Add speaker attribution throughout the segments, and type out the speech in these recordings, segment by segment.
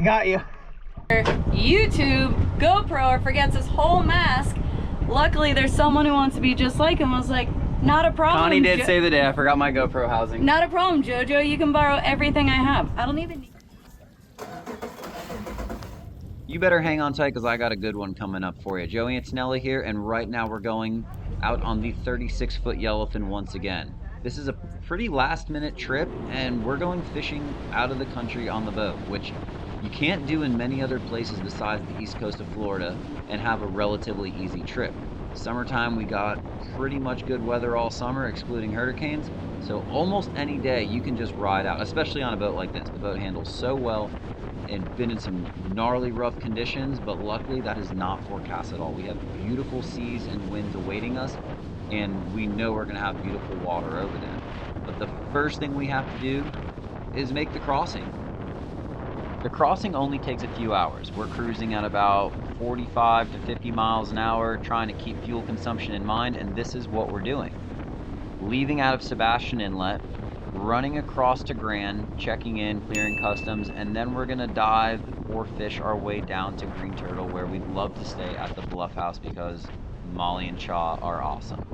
Speaker 1: got you.
Speaker 2: YouTube GoPro or forgets his whole mask. Luckily, there's someone who wants to be just like him. I was like, not a problem.
Speaker 1: Connie did save the day. I forgot my GoPro housing.
Speaker 2: Not a problem, Jojo. You can borrow everything I have. I don't even need.
Speaker 1: You better hang on tight because I got a good one coming up for you. Joey and Tonelli here, and right now we're going out on the 36-foot yellowfin once again. This is a pretty last-minute trip, and we're going fishing out of the country on the boat, which you can't do in many other places besides the east coast of Florida and have a relatively easy trip. Summertime, we got pretty much good weather all summer, excluding hurricanes, so almost any day you can just ride out, especially on a boat like this. The boat handles so well and been in some gnarly rough conditions, but luckily that is not forecast at all. We have beautiful seas and winds awaiting us, and we know we're gonna have beautiful water over them. But the first thing we have to do is make the crossing. The crossing only takes a few hours. We're cruising at about 45 to 50 miles an hour, trying to keep fuel consumption in mind, and this is what we're doing. Leaving out of Sebastian Inlet, running across to Grand, checking in, clearing customs, and then we're gonna dive or fish our way down to Green Turtle, where we'd love to stay at the Bluff House because Molly and Chaw are awesome.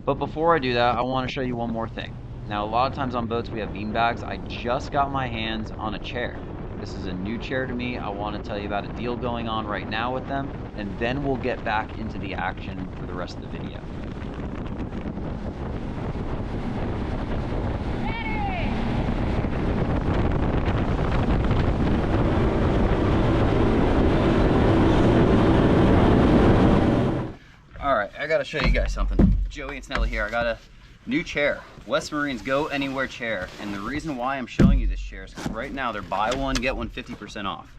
Speaker 1: But before I do that, I want to show you one more thing. Now, a lot of times on boats we have bean bags. I just got my hands on a chair. This is a new chair to me. I want to tell you about a deal going on right now with them, and then we'll get back into the action for the rest of the video. Alright, I gotta show you guys something. Joey and Snelly here. I got a new chair. West Marine's Go Anywhere chair. And the reason why I'm showing you this chair is because right now they're buy one, get one 50% off.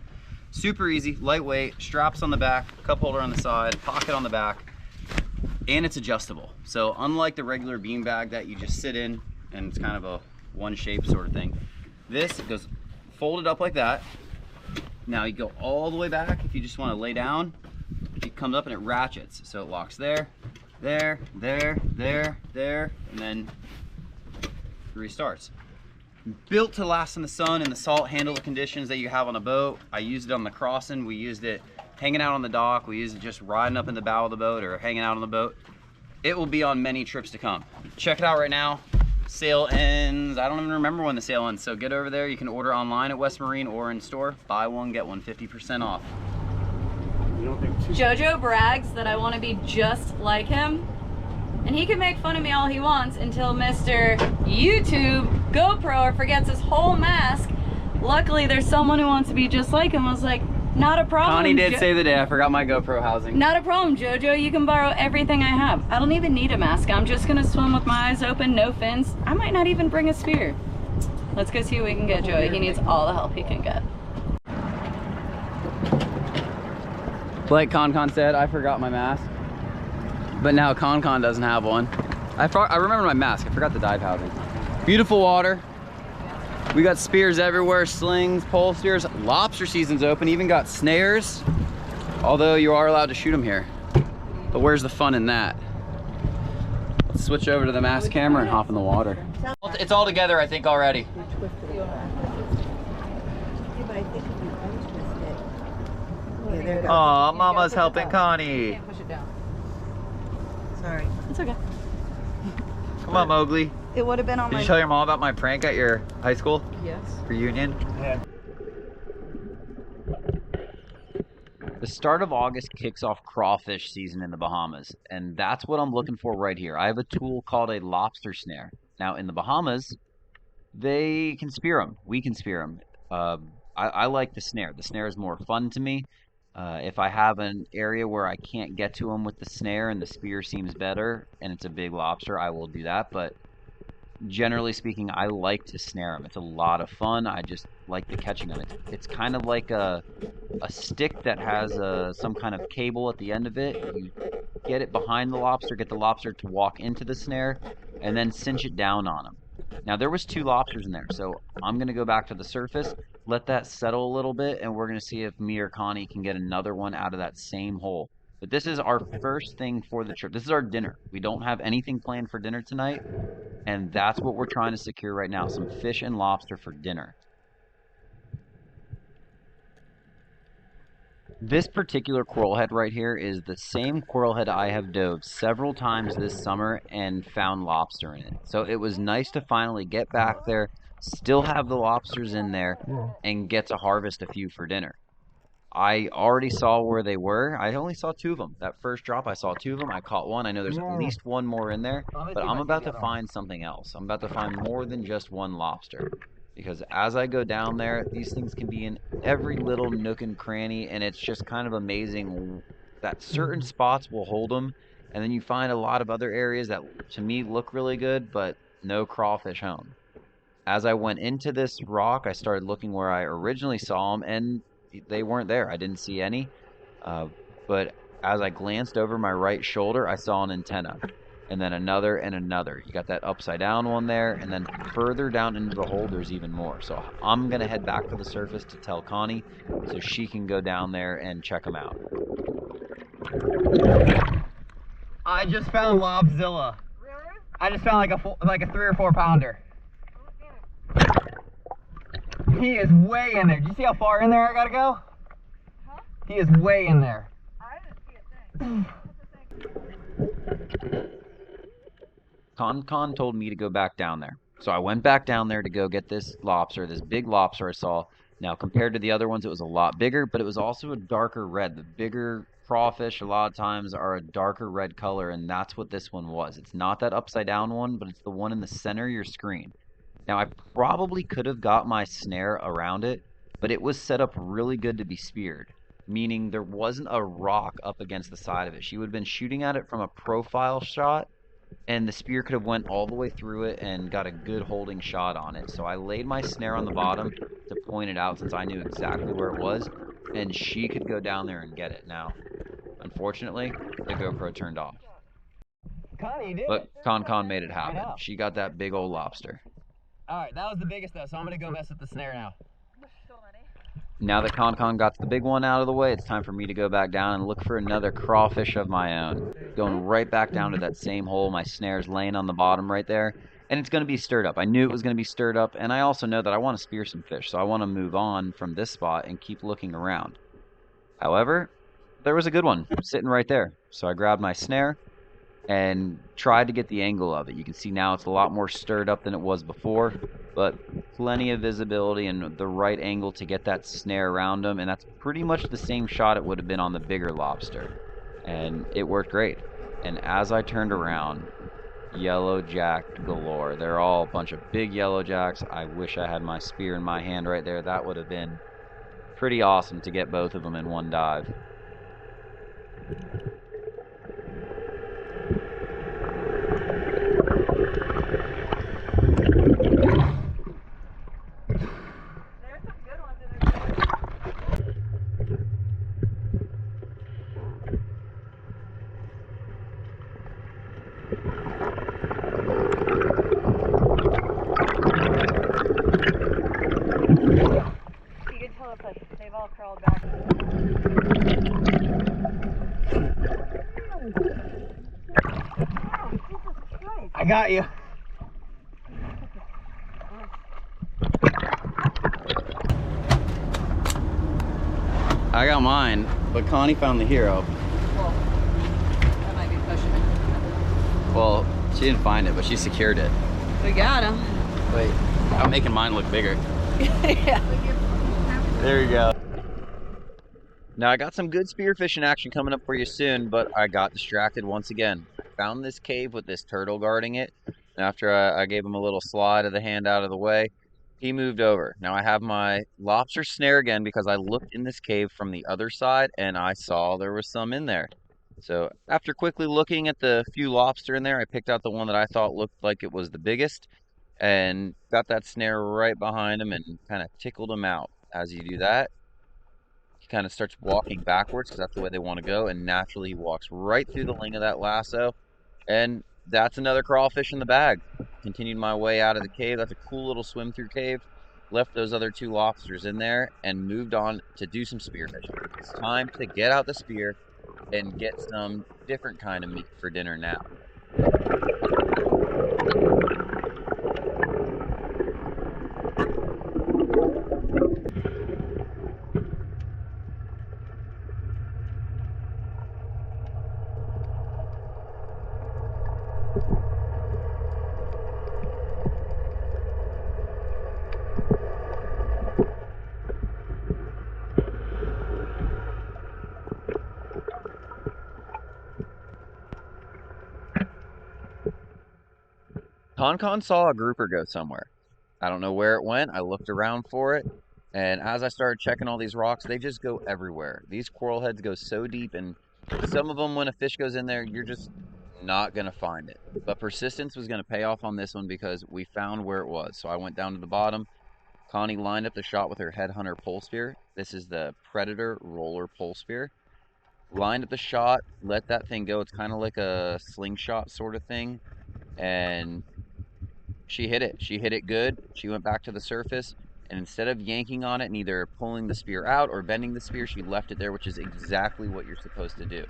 Speaker 1: Super easy, lightweight, straps on the back, cup holder on the side, pocket on the back, and it's adjustable. So unlike the regular bean bag that you just sit in and it's kind of a one shape sort of thing, this goes folded up like that. Now you go all the way back if you just want to lay down. It comes up and it ratchets, so it locks there, there, there, there, there, and then it restarts. Built to last in the sun and the salt handle conditions that you have on a boat. I used it on the crossing. We used it hanging out on the dock. We used it just riding up in the bow of the boat or hanging out on the boat. It will be on many trips to come. Check it out right now. Sale ends, I don't even remember when the sale ends, so get over there. You can order online at West Marine or in store. Buy one, get one 50% off.
Speaker 2: Jojo brags that I want to be just like him, and he can make fun of me all he wants until Mr. YouTube GoPro forgets his whole mask. Luckily, there's someone who wants to be just like him. I was like, not a problem.
Speaker 1: Connie did save the day. I forgot my GoPro housing.
Speaker 2: Not a problem, Jojo. You can borrow everything I have. I don't even need a mask. I'm just gonna swim with my eyes open, no fins. I might not even bring a spear. Let's go see what we can get, Joey. He needs all the help he can get.
Speaker 1: Like Con said, I forgot my mask, but now Con doesn't have one. I remember my mask. I forgot the dive housing. Beautiful water. We got spears everywhere, slings, pole spears. Lobster season's open. Even got snares, although you are allowed to shoot them here. But where's the fun in that? Let's switch over to the mask camera and hop in the water. It's all together, I think, already. Oh, Mama's helping Connie.
Speaker 3: Push it down. Sorry.
Speaker 2: It's okay.
Speaker 1: Come on, Mowgli.
Speaker 3: It would have been on
Speaker 1: Did
Speaker 3: my...
Speaker 1: you tell your mom about my prank at your high school
Speaker 3: Yes.
Speaker 1: reunion?
Speaker 3: Yeah.
Speaker 1: The start of August kicks off crawfish season in the Bahamas, and that's what I'm looking for right here. I have a tool called a lobster snare. Now, in the Bahamas, they can spear them. We can spear them. I like the snare. The snare is more fun to me. If I have an area where I can't get to them with the snare and the spear seems better and it's a big lobster, I will do that. But generally speaking, I like to snare them. It's a lot of fun. I just like the catching of it. It's kind of like a stick that has some kind of cable at the end of it. You get it behind the lobster, get the lobster to walk into the snare, and then cinch it down on them. Now, there was 2 lobsters in there, so I'm going to go back to the surface, let that settle a little bit, and we're going to see if me or Connie can get another one out of that same hole. But this is our first thing for the trip. This is our dinner. We don't have anything planned for dinner tonight, and that's what we're trying to secure right now, some fish and lobster for dinner. This particular coral head right here is the same coral head I have dove several times this summer and found lobster in it. So it was nice to finally get back there, still have the lobsters in there, and get to harvest a few for dinner. I already saw where they were. I only saw two of them. That first drop, I saw two of them. I caught one. I know there's at least one more in there, but I'm about to find something else. I'm about to find more than just one lobster. Because as I go down there, these things can be in every little nook and cranny, and it's just kind of amazing that certain spots will hold them, and then you find a lot of other areas that to me look really good, but no crawfish home. As I went into this rock, I started looking where I originally saw them, and they weren't there. I didn't see any. Uh, but as I glanced over my right shoulder, I saw an antenna, and then another and another. You got that upside down one there, and then further down into the hole, there's even more. So I'm gonna head back to the surface to tell Connie, so she can go down there and check them out.
Speaker 4: I just found Lobzilla.
Speaker 3: Really?
Speaker 4: I just found like a 3 or 4 pounder. He is way in there. Do you see how far in there I gotta go?
Speaker 3: Huh?
Speaker 4: He is way in there.
Speaker 3: I didn't see a thing.
Speaker 1: Con told me to go back down there. So I went back down there to go get this lobster, this big lobster I saw. Now, compared to the other ones, it was a lot bigger, but it was also a darker red. The bigger crawfish, a lot of times, are a darker red color, and that's what this one was. It's not that upside down one, but it's the one in the center of your screen. Now, I probably could have got my snare around it, but it was set up really good to be speared, meaning there wasn't a rock up against the side of it. She would have been shooting at it from a profile shot, and the spear could have went all the way through it and got a good holding shot on it. So I laid my snare on the bottom to point it out since I knew exactly where it was, and she could go down there and get it. Now, unfortunately, the GoPro turned off,
Speaker 4: Connie, you did
Speaker 1: but
Speaker 4: it.
Speaker 1: Con made it
Speaker 4: I
Speaker 1: happen.
Speaker 4: know.
Speaker 1: She got that big old lobster.
Speaker 4: Alright, that was the biggest though, so I'm gonna go mess with the snare now.
Speaker 1: Now that Con got the big one out of the way, it's time for me to go back down and look for another crawfish of my own. Going right back down to that same hole. My snare's laying on the bottom right there, and it's going to be stirred up. I knew it was going to be stirred up, and I also know that I want to spear some fish, so I want to move on from this spot and keep looking around. However, there was a good one sitting right there, so I grabbed my snare and tried to get the angle of it. You can see now it's a lot more stirred up than it was before, but plenty of visibility and the right angle to get that snare around them, and that's pretty much the same shot it would have been on the bigger lobster, and it worked great. And as I turned around, yellow jack galore. They're all a bunch of big yellow jacks. I wish I had my spear in my hand right there. That would have been pretty awesome to get both of them in one dive.
Speaker 3: There's some good ones in there. You can tell they've all crawled back. Oh, Jesus Christ.
Speaker 4: I got you.
Speaker 1: I got mine, but Connie found the hero.
Speaker 2: Well, that might be pushing it.
Speaker 1: Well, she didn't find it, but she secured it.
Speaker 2: We got him.
Speaker 1: Wait, I'm making mine look bigger.
Speaker 2: Yeah.
Speaker 1: There you go. Now I got some good spearfishing action coming up for you soon, but I got distracted once again. Found this cave with this turtle guarding it. And after I gave him a little slide of the hand out of the way, he moved over. Now I have my lobster snare again because I looked in this cave from the other side and I saw there was some in there. So after quickly looking at the few lobster in there, I picked out the one that I thought looked like it was the biggest and got that snare right behind him and kind of tickled him out. As you do that, he kind of starts walking backwards because that's the way they want to go, and naturally he walks right through the ling of that lasso, and that's another crawfish in the bag. Continued my way out of the cave. That's a cool little swim through cave. Left those other two lobsters in there and moved on to do some spearfishing. It's time to get out the spear and get some different kind of meat for dinner now. Con saw a grouper go somewhere. I don't know where it went. I looked around for it. And as I started checking all these rocks, they just go everywhere. These coral heads go so deep, and some of them, when a fish goes in there, you're just not going to find it. But persistence was going to pay off on this one because we found where it was. So I went down to the bottom. Connie lined up the shot with her Headhunter pole spear. This is the Predator roller pole spear. Lined up the shot, let that thing go. It's kind of like a slingshot sort of thing. And she hit it. She hit it good. She went back to the surface. And instead of yanking on it and either pulling the spear out or bending the spear, she left it there, which is exactly what you're supposed to do.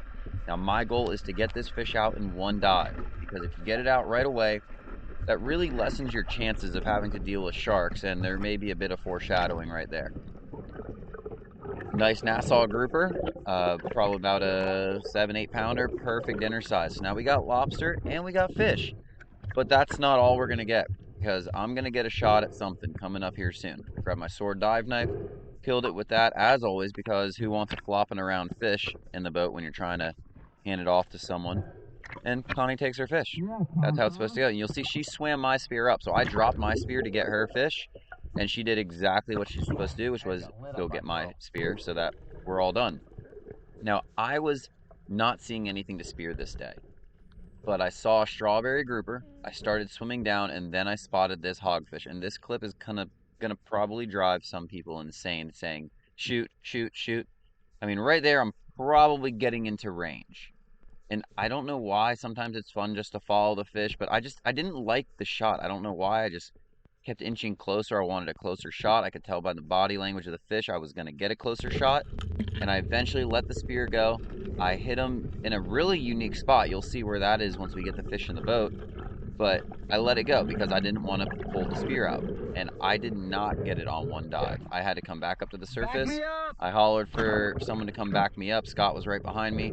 Speaker 1: Now, my goal is to get this fish out in one dive, because if you get it out right away, that really lessens your chances of having to deal with sharks, and there may be a bit of foreshadowing right there. Nice Nassau grouper, probably about a 7-8 pounder, perfect dinner size. So now we got lobster and we got fish, but that's not all we're gonna get, because I'm gonna get a shot at something coming up here soon. Grab my sword dive knife, killed it with that as always, because who wants a flopping around fish in the boat when you're trying to hand it off to someone? And Connie takes her fish. That's how it's supposed to go. And you'll see she swam my spear up, so I dropped my spear to get her fish, and she did exactly what she's supposed to do, which was go get my spear so that we're all done. Now, I was not seeing anything to spear this day, but I saw a strawberry grouper. I started swimming down, and then I spotted this hogfish. And this clip is gonna probably drive some people insane, saying, shoot, shoot, shoot. I mean, right there, I'm probably getting into range. And I don't know why. Sometimes it's fun just to follow the fish, but I didn't like the shot. I don't know why. I just kept inching closer. I wanted a closer shot. I could tell by the body language of the fish I was going to get a closer shot. And I eventually let the spear go. I hit him in a really unique spot. You'll see where that is once we get the fish in the boat. But I let it go because I didn't want to pull the spear out. And I did not get it on one dive. I had to come back up to the surface. I hollered for someone to come back me up. Scott was right behind me.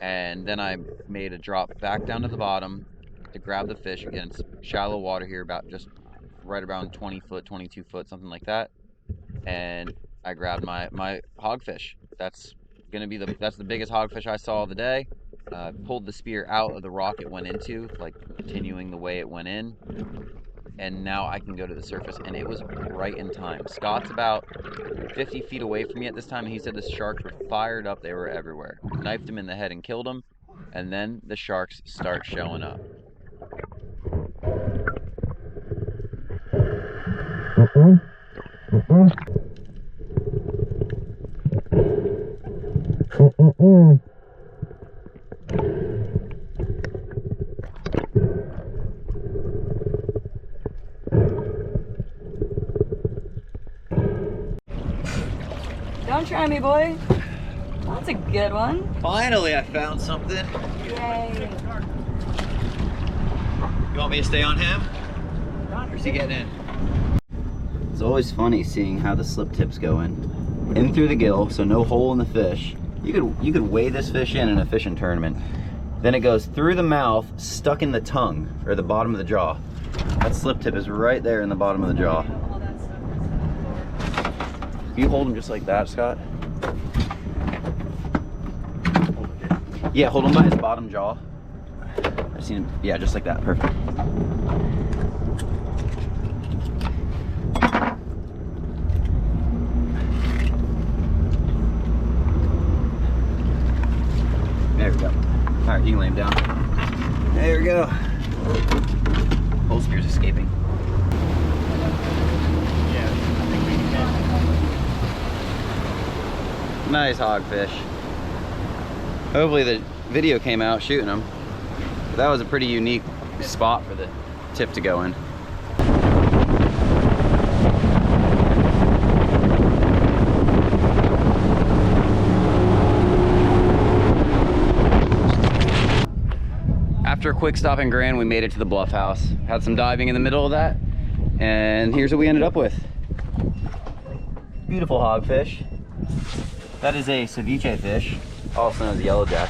Speaker 1: And then I made a drop back down to the bottom to grab the fish. Again, it's shallow water here, about just right around 20 foot, 22 foot, something like that. And I grabbed my hogfish. That's the biggest hogfish I saw of the day. Pulled the spear out of the rock it went into, like continuing the way it went in. And now I can go to the surface, and it was right in time. Scott's about 50 feet away from me at this time, and he said the sharks were fired up. They were everywhere. Knifed him in the head and killed him, and then the sharks start showing up.
Speaker 2: Don't try me, boy. That's a good one.
Speaker 1: Finally, I found something.
Speaker 2: Yay.
Speaker 1: You want me to stay on him? Or is he getting in?
Speaker 4: It's always funny seeing how the slip tips go in through the gill, so no hole in the fish. You could weigh this fish in a fishing tournament. Then it goes through the mouth, stuck in the tongue or the bottom of the jaw. That slip tip is right there in the bottom of the jaw. You hold him just like that, Scott. Yeah, hold him by his bottom jaw. I've seen him. Yeah, just like that. Perfect. There we go. All right, you can lay him down. There we go. Whole spear's escaping. Nice hogfish. Hopefully the video came out shooting them. But that was a pretty unique spot for the tip to go in. After a quick stop in Grand, we made it to the Bluff House. Had some diving in the middle of that, and here's what we ended up with. Beautiful hogfish. That is a ceviche fish, also known as yellowjack.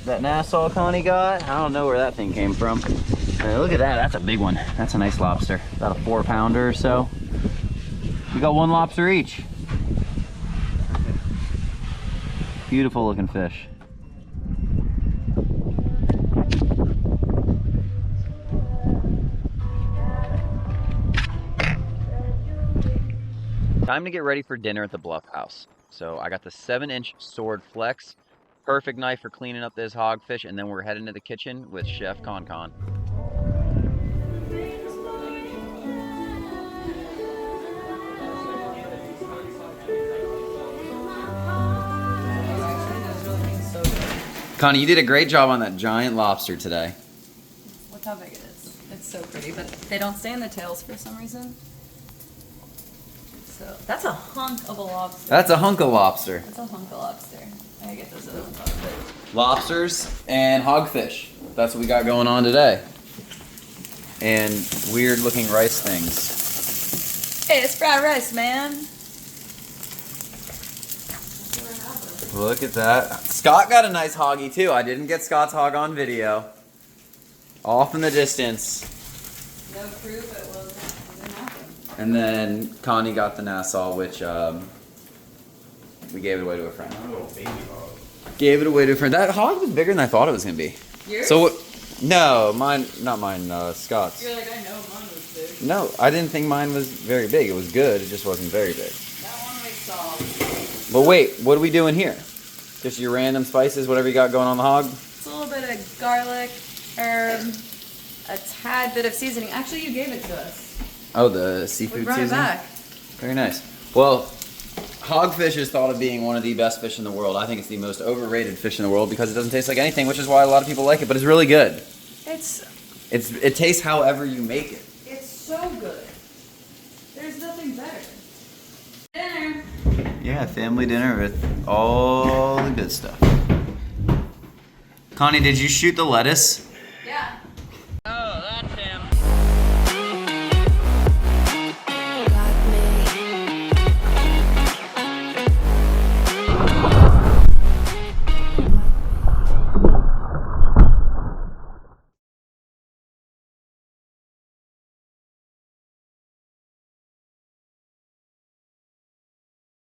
Speaker 4: That Nassau Connie got, I don't know where that thing came from. Look at that, that's a big one. That's a nice lobster, about a 4-pounder or so. We got one lobster each. Beautiful looking fish.
Speaker 1: Time to get ready for dinner at the Bluff House. So I got the 7-inch sword flex. Perfect knife for cleaning up this hogfish, and then we're heading to the kitchen with Chef Con Con. Connie, you did a great job on that giant lobster today.
Speaker 2: Look how big it is. It's so pretty, but they don't stay in the tails for some reason. So that's a hunk of a lobster.
Speaker 1: That's a hunk of lobster.
Speaker 2: That's a hunk of lobster. I gotta get those other ones off.
Speaker 1: Lobsters and hogfish. That's what we got going on today. And weird looking rice things.
Speaker 2: Hey, it's fried rice, man.
Speaker 1: Look at that. Scott got a nice hoggy too. I didn't get Scott's hog on video. Off in the distance.
Speaker 2: No proof it wasn't happen.
Speaker 1: And then Connie got the Nassau, which we gave it away to a friend. Gave it away to a friend. That hog was bigger than I thought it was gonna be.
Speaker 2: Yours?
Speaker 1: So what? No, mine, not mine. Scott's.
Speaker 2: You're like, I know mine was big.
Speaker 1: No, I didn't think mine was very big. It was good. It just wasn't very big.
Speaker 2: That one we saw.
Speaker 1: But wait, what are we doing here? Just your random spices, whatever you got going on the hog?
Speaker 2: It's a little bit of garlic, herb, a tad bit of seasoning. Actually, you gave it to us.
Speaker 1: Oh, the
Speaker 2: We
Speaker 1: seafood
Speaker 2: brought it
Speaker 1: seasoning?
Speaker 2: back.
Speaker 1: Very nice. Well, hogfish is thought of being one of the best fish in the world. I think it's the most overrated fish in the world because it doesn't taste like anything, which is why a lot of people like it, but it's really good. It tastes however you make it.
Speaker 2: It's so good. There's nothing better. Dinner.
Speaker 1: Yeah, family dinner with all the good stuff. Connie, did you shoot the lettuce?